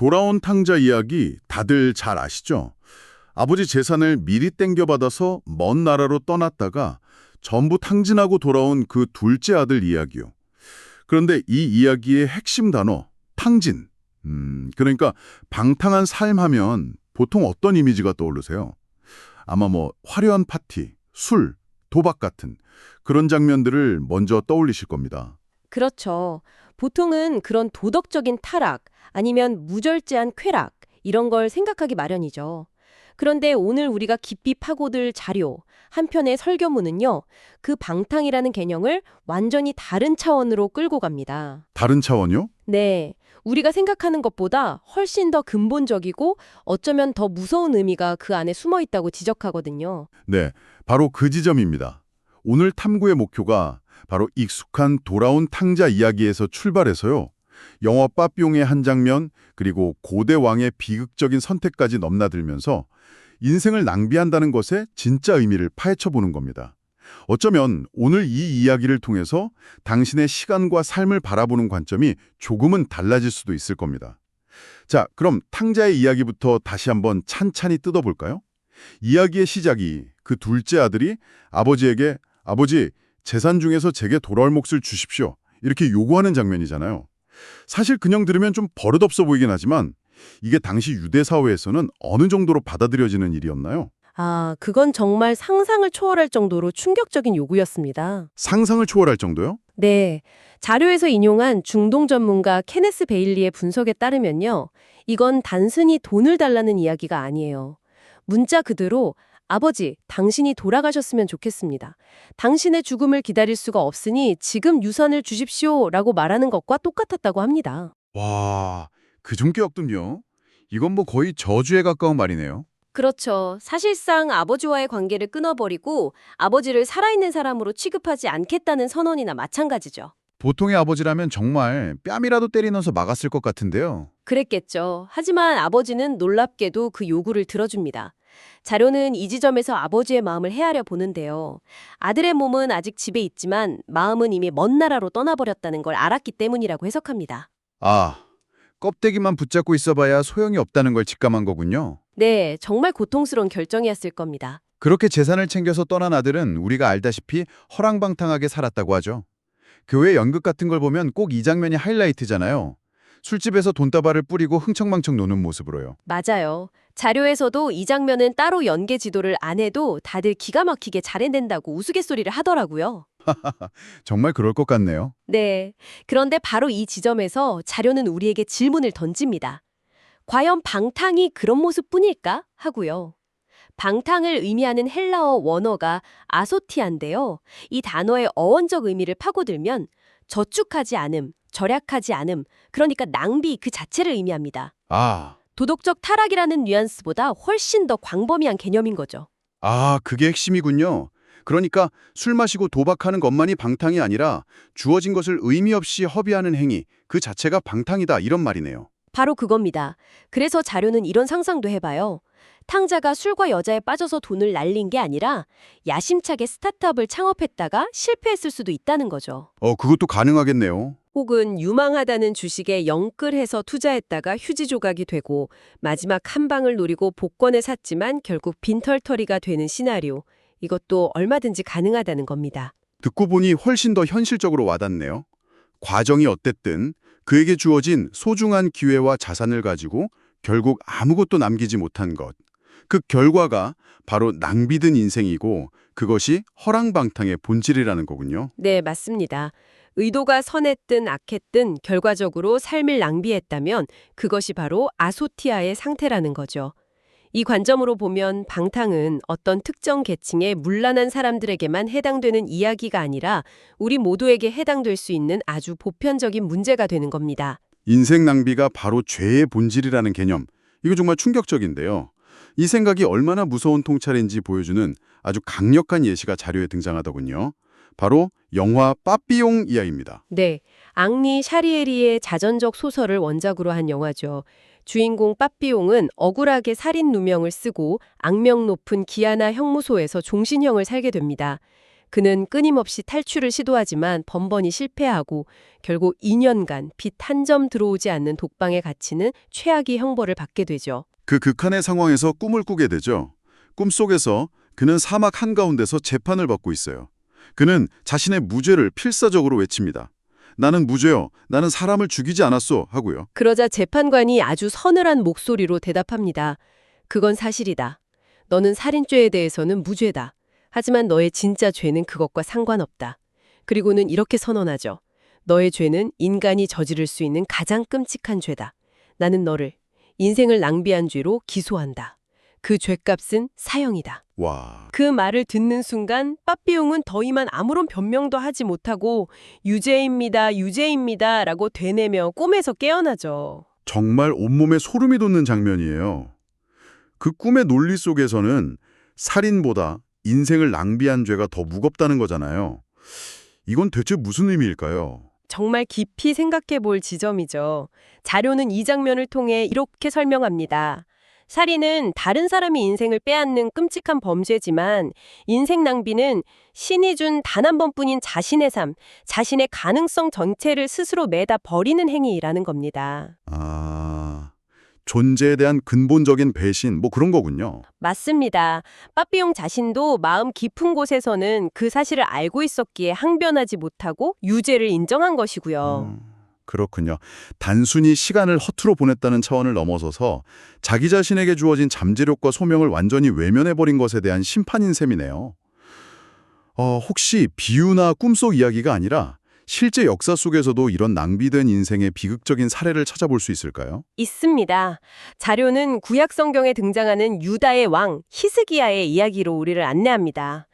돌아온 탕자 이야기 다들 잘 아시죠? 아버지 재산을 미리 땡겨받아서 먼 나라로 떠났다가 전부 탕진하고 돌아온 그 둘째 아들 이야기요. 그런데 이 이야기의 핵심 단어, 탕진. 그러니까 방탕한 삶 하면 보통 어떤 이미지가 떠오르세요? 아마 화려한 파티, 술, 도박 같은 그런 장면들을 먼저 떠올리실 겁니다. 그렇죠. 보통은 그런 도덕적인 타락 아니면 무절제한 쾌락 이런 걸 생각하기 마련이죠. 그런데 오늘 우리가 깊이 파고들 자료, 한편의 설교문은요. 그 방탕이라는 개념을 완전히 다른 차원으로 끌고 갑니다. 다른 차원이요? 네, 우리가 생각하는 것보다 훨씬 더 근본적이고 어쩌면 더 무서운 의미가 그 안에 숨어 있다고 지적하거든요. 네, 바로 그 지점입니다. 오늘 탐구의 목표가 바로 익숙한 돌아온 탕자 이야기에서 출발해서요. 영화 빠삐용의 한 장면, 그리고 고대 왕의 비극적인 선택까지 넘나들면서 인생을 낭비한다는 것의 진짜 의미를 파헤쳐보는 겁니다. 어쩌면 오늘 이 이야기를 통해서 당신의 시간과 삶을 바라보는 관점이 조금은 달라질 수도 있을 겁니다. 자, 그럼 탕자의 이야기부터 다시 한번 찬찬히 뜯어볼까요? 이야기의 시작이 그 둘째 아들이 아버지에게 아버지, 재산 중에서 제게 돌아올 몫을 주십시오. 이렇게 요구하는 장면이잖아요. 사실 그냥 들으면 좀 버릇없어 보이긴 하지만 이게 당시 유대 사회에서는 어느 정도로 받아들여지는 일이었나요? 아, 그건 정말 상상을 초월할 정도로 충격적인 요구였습니다. 상상을 초월할 정도요? 네, 자료에서 인용한 중동 전문가 케네스 베일리의 분석에 따르면요. 이건 단순히 돈을 달라는 이야기가 아니에요. 문자 그대로 아버지, 당신이 돌아가셨으면 좋겠습니다. 당신의 죽음을 기다릴 수가 없으니 지금 유산을 주십시오라고 말하는 것과 똑같았다고 합니다. 와, 그 종격도요? 이건 거의 저주에 가까운 말이네요. 그렇죠. 사실상 아버지와의 관계를 끊어버리고 아버지를 살아있는 사람으로 취급하지 않겠다는 선언이나 마찬가지죠. 보통의 아버지라면 정말 뺨이라도 때리면서 막았을 것 같은데요. 그랬겠죠. 하지만 아버지는 놀랍게도 그 요구를 들어줍니다. 자료는 이 지점에서 아버지의 마음을 헤아려 보는데요. 아들의 몸은 아직 집에 있지만 마음은 이미 먼 나라로 떠나버렸다는 걸 알았기 때문이라고 해석합니다. 아, 껍데기만 붙잡고 있어봐야 소용이 없다는 걸 직감한 거군요. 네, 정말 고통스러운 결정이었을 겁니다. 그렇게 재산을 챙겨서 떠난 아들은 우리가 알다시피 허랑방탕하게 살았다고 하죠. 교회 연극 같은 걸 보면 꼭 이 장면이 하이라이트잖아요. 술집에서 돈다발을 뿌리고 흥청망청 노는 모습으로요. 맞아요. 자료에서도 이 장면은 따로 연계 지도를 안 해도 다들 기가 막히게 잘 해낸다고 우스갯소리를 하더라고요. 정말 그럴 것 같네요. 네. 그런데 바로 이 지점에서 자료는 우리에게 질문을 던집니다. 과연 방탕이 그런 모습뿐일까? 하고요. 방탕을 의미하는 헬라어 원어가 아소티아인데요. 이 단어의 어원적 의미를 파고들면 저축하지 않음, 절약하지 않음, 그러니까 낭비 그 자체를 의미합니다. 아, 도덕적 타락이라는 뉘앙스보다 훨씬 더 광범위한 개념인 거죠. 그게 핵심이군요. 그러니까 술 마시고 도박하는 것만이 방탕이 아니라 주어진 것을 의미 없이 허비하는 행위, 그 자체가 방탕이다 이런 말이네요. 바로 그겁니다. 그래서 자료는 이런 상상도 해봐요. 탕자가 술과 여자에 빠져서 돈을 날린 게 아니라 야심차게 스타트업을 창업했다가 실패했을 수도 있다는 거죠. 그것도 가능하겠네요. 혹은 유망하다는 주식에 영끌해서 투자했다가 휴지 조각이 되고 마지막 한 방을 노리고 복권을 샀지만 결국 빈털터리가 되는 시나리오. 이것도 얼마든지 가능하다는 겁니다. 듣고 보니 훨씬 더 현실적으로 와닿네요. 과정이 어땠든 그에게 주어진 소중한 기회와 자산을 가지고 결국 아무것도 남기지 못한 것. 그 결과가 바로 낭비된 인생이고 그것이 허랑방탕의 본질이라는 거군요. 네, 맞습니다. 의도가 선했든 악했든 결과적으로 삶을 낭비했다면 그것이 바로 아소티아의 상태라는 거죠. 이 관점으로 보면 방탕은 어떤 특정 계층의 문란한 사람들에게만 해당되는 이야기가 아니라 우리 모두에게 해당될 수 있는 아주 보편적인 문제가 되는 겁니다. 인생 낭비가 바로 죄의 본질이라는 개념. 이거 정말 충격적인데요. 이 생각이 얼마나 무서운 통찰인지 보여주는 아주 강력한 예시가 자료에 등장하더군요. 바로 영화 빠삐용 이야기입니다. 네, 앙리 샤리에리의 자전적 소설을 원작으로 한 영화죠. 주인공 빠삐용은 억울하게 살인 누명을 쓰고 악명 높은 기아나 형무소에서 종신형을 살게 됩니다. 그는 끊임없이 탈출을 시도하지만 번번이 실패하고 결국 2년간 빛 한 점 들어오지 않는 독방에 갇히는 최악의 형벌을 받게 되죠. 그 극한의 상황에서 꿈을 꾸게 되죠. 꿈속에서 그는 사막 한가운데서 재판을 받고 있어요. 그는 자신의 무죄를 필사적으로 외칩니다. 나는 무죄요. 나는 사람을 죽이지 않았소. 하고요. 그러자 재판관이 아주 서늘한 목소리로 대답합니다. 그건 사실이다. 너는 살인죄에 대해서는 무죄다. 하지만 너의 진짜 죄는 그것과 상관없다. 그리고는 이렇게 선언하죠. 너의 죄는 인간이 저지를 수 있는 가장 끔찍한 죄다. 나는 너를 인생을 낭비한 죄로 기소한다. 그 죄값은 사형이다. 와, 그 말을 듣는 순간 빠삐용은 더 이만 아무런 변명도 하지 못하고 유죄입니다, 유죄입니다 라고 되뇌며 꿈에서 깨어나죠. 정말 온몸에 소름이 돋는 장면이에요. 그 꿈의 논리 속에서는 살인보다 인생을 낭비한 죄가 더 무겁다는 거잖아요. 이건 대체 무슨 의미일까요? 정말 깊이 생각해 볼 지점이죠. 자료는 이 장면을 통해 이렇게 설명합니다. 살인은 다른 사람의 인생을 빼앗는 끔찍한 범죄지만 인생 낭비는 신이 준 단 한 번뿐인 자신의 삶, 자신의 가능성 전체를 스스로 매다 버리는 행위라는 겁니다. 아, 존재에 대한 근본적인 배신, 뭐 그런 거군요. 맞습니다. 빠삐용 자신도 마음 깊은 곳에서는 그 사실을 알고 있었기에 항변하지 못하고 유죄를 인정한 것이고요. 그렇군요. 단순히 시간을 허투루 보냈다는 차원을 넘어서서 자기 자신에게 주어진 잠재력과 소명을 완전히 외면해버린 것에 대한 심판인 셈이네요. 혹시 비유나 꿈속 이야기가 아니라 실제 역사 속에서도 이런 낭비된 인생의 비극적인 사례를 찾아볼 수 있을까요? 있습니다. 자료는 구약 성경에 등장하는 유다의 왕 히스기야의 이야기로 우리를 안내합니다.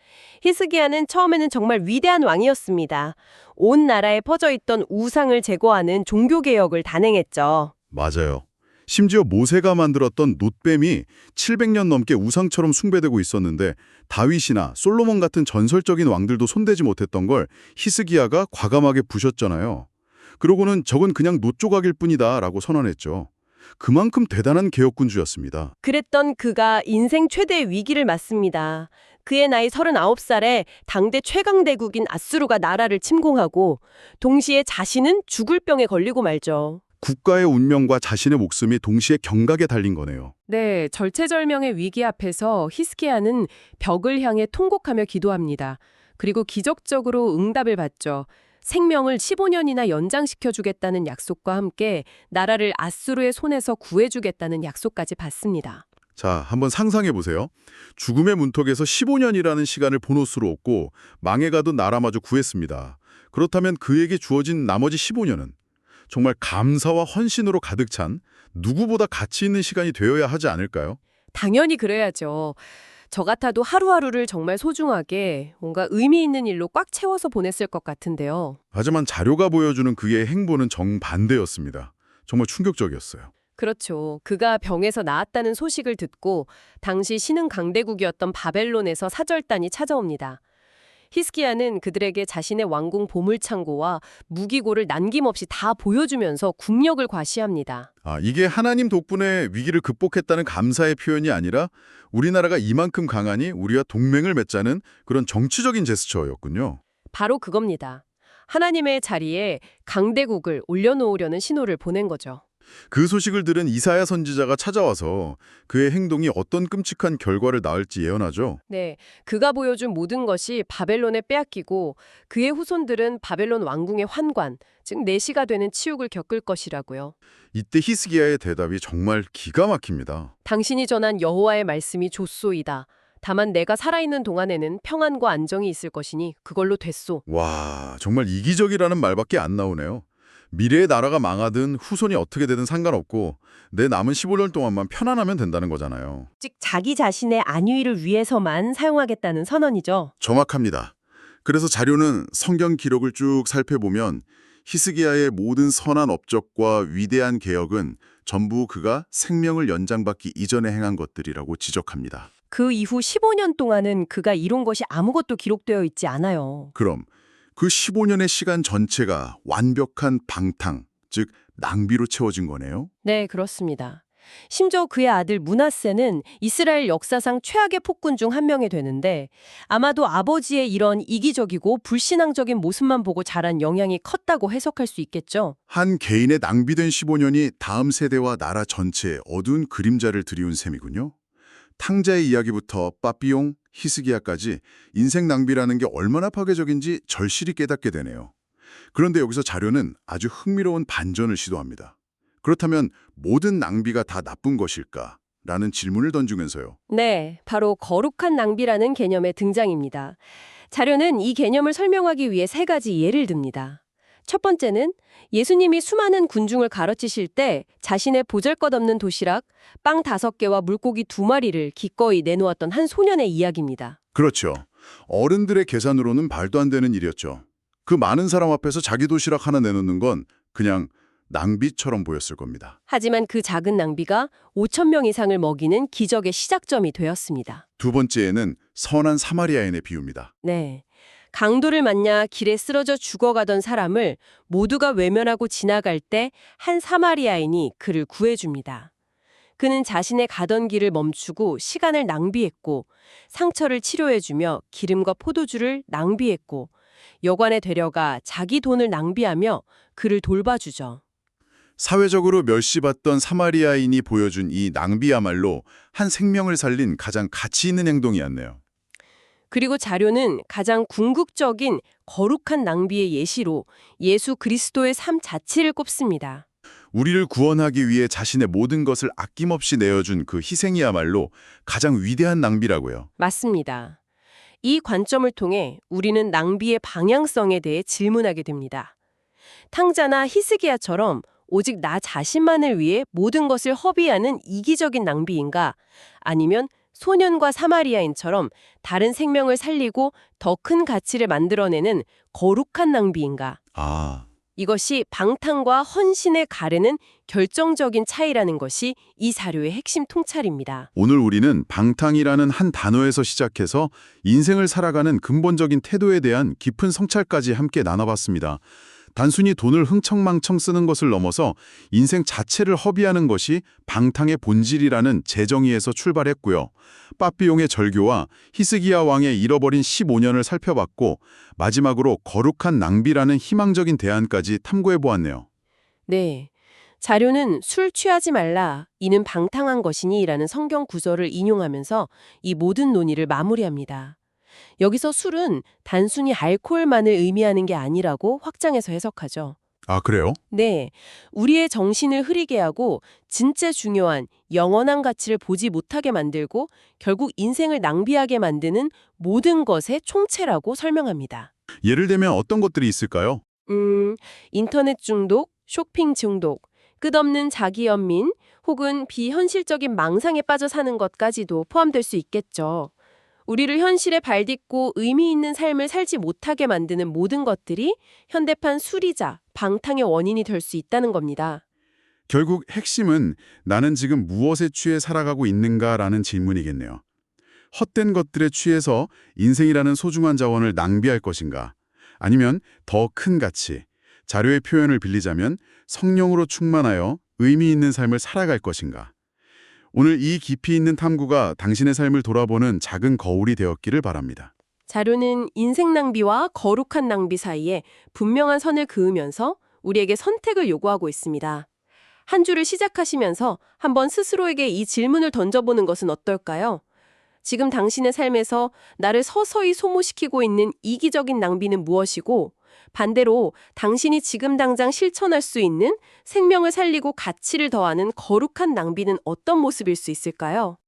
히스기야는 처음에는 정말 위대한 왕이었습니다. 온 나라에 퍼져 있던 우상을 제거하는 종교개혁을 단행했죠. 맞아요. 심지어 모세가 만들었던 놋뱀이 700년 넘게 우상처럼 숭배되고 있었는데 다윗이나 솔로몬 같은 전설적인 왕들도 손대지 못했던 걸 히스기야가 과감하게 부셨잖아요. 그러고는 저건 그냥 놋 조각일 뿐이다 라고 선언했죠. 그만큼 대단한 개혁군주였습니다. 그랬던 그가 인생 최대의 위기를 맞습니다. 그의 나이 39살에 당대 최강대국인 아수르가 나라를 침공하고 동시에 자신은 죽을 병에 걸리고 말죠. 국가의 운명과 자신의 목숨이 동시에 경각에 달린 거네요. 네, 절체절명의 위기 앞에서 히스기야는 벽을 향해 통곡하며 기도합니다. 그리고 기적적으로 응답을 받죠. 생명을 15년이나 연장시켜 주겠다는 약속과 함께 나라를 아수르의 손에서 구해주겠다는 약속까지 받습니다. 자, 한번 상상해 보세요. 죽음의 문턱에서 15년이라는 시간을 보너스로 얻고 망해가던 나라마저 구했습니다. 그렇다면 그에게 주어진 나머지 15년은 정말 감사와 헌신으로 가득 찬 누구보다 가치 있는 시간이 되어야 하지 않을까요? 당연히 그래야죠. 저 같아도 하루하루를 정말 소중하게 뭔가 의미 있는 일로 꽉 채워서 보냈을 것 같은데요. 하지만 자료가 보여주는 그의 행보는 정반대였습니다. 정말 충격적이었어요. 그렇죠. 그가 병에서 나았다는 소식을 듣고 당시 신흥 강대국이었던 바벨론에서 사절단이 찾아옵니다. 히스기야는 그들에게 자신의 왕궁 보물창고와 무기고를 남김없이 다 보여주면서 국력을 과시합니다. 이게 하나님 덕분에 위기를 극복했다는 감사의 표현이 아니라 우리나라가 이만큼 강하니 우리와 동맹을 맺자는 그런 정치적인 제스처였군요. 바로 그겁니다. 하나님의 자리에 강대국을 올려놓으려는 신호를 보낸 거죠. 그 소식을 들은 이사야 선지자가 찾아와서 그의 행동이 어떤 끔찍한 결과를 낳을지 예언하죠. 네, 그가 보여준 모든 것이 바벨론에 빼앗기고 그의 후손들은 바벨론 왕궁의 환관, 즉 내시가 되는 치욕을 겪을 것이라고요. 이때 히스기야의 대답이 정말 기가 막힙니다. 당신이 전한 여호와의 말씀이 좋소이다. 다만 내가 살아있는 동안에는 평안과 안정이 있을 것이니 그걸로 됐소. 와, 정말 이기적이라는 말밖에 안 나오네요. 미래의 나라가 망하든 후손이 어떻게 되든 상관없고 내 남은 15년 동안만 편안하면 된다는 거잖아요. 즉 자기 자신의 안위를 위해서만 사용하겠다는 선언이죠. 정확합니다. 그래서 자료는 성경 기록을 쭉 살펴보면 히스기야의 모든 선한 업적과 위대한 개혁은 전부 그가 생명을 연장받기 이전에 행한 것들이라고 지적합니다. 그 이후 15년 동안은 그가 이룬 것이 아무것도 기록되어 있지 않아요. 그럼 그 15년의 시간 전체가 완벽한 방탕, 즉 낭비로 채워진 거네요? 네, 그렇습니다. 심지어 그의 아들 므낫세는 이스라엘 역사상 최악의 폭군 중 한 명이 되는데 아마도 아버지의 이런 이기적이고 불신앙적인 모습만 보고 자란 영향이 컸다고 해석할 수 있겠죠. 한 개인의 낭비된 15년이 다음 세대와 나라 전체에 어두운 그림자를 드리운 셈이군요. 탕자의 이야기부터 빠삐용, 히스기야까지 인생 낭비라는 게 얼마나 파괴적인지 절실히 깨닫게 되네요. 그런데 여기서 자료는 아주 흥미로운 반전을 시도합니다. 그렇다면 모든 낭비가 다 나쁜 것일까? 라는 질문을 던지면서요. 네, 바로 거룩한 낭비라는 개념의 등장입니다. 자료는 이 개념을 설명하기 위해 세 가지 예를 듭니다. 첫 번째는 예수님이 수많은 군중을 가르치실 때 자신의 보잘것없는 도시락, 빵 5개와 물고기 2마리를 기꺼이 내놓았던 한 소년의 이야기입니다. 그렇죠. 어른들의 계산으로는 말도 안 되는 일이었죠. 그 많은 사람 앞에서 자기 도시락 하나 내놓는 건 그냥 낭비처럼 보였을 겁니다. 하지만 그 작은 낭비가 5천 명 이상을 먹이는 기적의 시작점이 되었습니다. 두 번째에는 선한 사마리아인의 비유입니다. 네. 강도를 만나 길에 쓰러져 죽어가던 사람을 모두가 외면하고 지나갈 때 한 사마리아인이 그를 구해줍니다. 그는 자신의 가던 길을 멈추고 시간을 낭비했고 상처를 치료해주며 기름과 포도주를 낭비했고 여관에 데려가 자기 돈을 낭비하며 그를 돌봐주죠. 사회적으로 멸시받던 사마리아인이 보여준 이 낭비야말로 한 생명을 살린 가장 가치 있는 행동이었네요. 그리고 자료는 가장 궁극적인 거룩한 낭비의 예시로 예수 그리스도의 삶 자체를 꼽습니다. 우리를 구원하기 위해 자신의 모든 것을 아낌없이 내어준 그 희생이야말로 가장 위대한 낭비라고요. 맞습니다. 이 관점을 통해 우리는 낭비의 방향성에 대해 질문하게 됩니다. 탕자나 히스기야처럼 오직 나 자신만을 위해 모든 것을 허비하는 이기적인 낭비인가? 아니면 소년과 사마리아인처럼 다른 생명을 살리고 더 큰 가치를 만들어내는 거룩한 낭비인가? 이것이 방탕과 헌신에 가르는 결정적인 차이라는 것이 이 자료의 핵심 통찰입니다. 오늘 우리는 방탕이라는 한 단어에서 시작해서 인생을 살아가는 근본적인 태도에 대한 깊은 성찰까지 함께 나눠봤습니다. 단순히 돈을 흥청망청 쓰는 것을 넘어서 인생 자체를 허비하는 것이 방탕의 본질이라는 재정의에서 출발했고요. 빠삐용의 절교와 히스기야 왕의 잃어버린 15년을 살펴봤고 마지막으로 거룩한 낭비라는 희망적인 대안까지 탐구해보았네요. 네. 자료는 술 취하지 말라, 이는 방탕한 것이니 라는 성경 구절을 인용하면서 이 모든 논의를 마무리합니다. 여기서 술은 단순히 알코올만을 의미하는 게 아니라고 확장해서 해석하죠. 아, 그래요? 네, 우리의 정신을 흐리게 하고 진짜 중요한 영원한 가치를 보지 못하게 만들고 결국 인생을 낭비하게 만드는 모든 것의 총체라고 설명합니다. 예를 들면 어떤 것들이 있을까요? 인터넷 중독, 쇼핑 중독, 끝없는 자기연민 혹은 비현실적인 망상에 빠져 사는 것까지도 포함될 수 있겠죠. 우리를 현실에 발딛고 의미 있는 삶을 살지 못하게 만드는 모든 것들이 현대판 술이자 방탕의 원인이 될 수 있다는 겁니다. 결국 핵심은 나는 지금 무엇에 취해 살아가고 있는가라는 질문이겠네요. 헛된 것들에 취해서 인생이라는 소중한 자원을 낭비할 것인가? 아니면 더 큰 가치, 자료의 표현을 빌리자면 성령으로 충만하여 의미 있는 삶을 살아갈 것인가? 오늘 이 깊이 있는 탐구가 당신의 삶을 돌아보는 작은 거울이 되었기를 바랍니다. 자료는 인생 낭비와 거룩한 낭비 사이에 분명한 선을 그으면서 우리에게 선택을 요구하고 있습니다. 한 주를 시작하시면서 한번 스스로에게 이 질문을 던져보는 것은 어떨까요? 지금 당신의 삶에서 나를 서서히 소모시키고 있는 이기적인 낭비는 무엇이고, 반대로 당신이 지금 당장 실천할 수 있는 생명을 살리고 가치를 더하는 거룩한 낭비는 어떤 모습일 수 있을까요?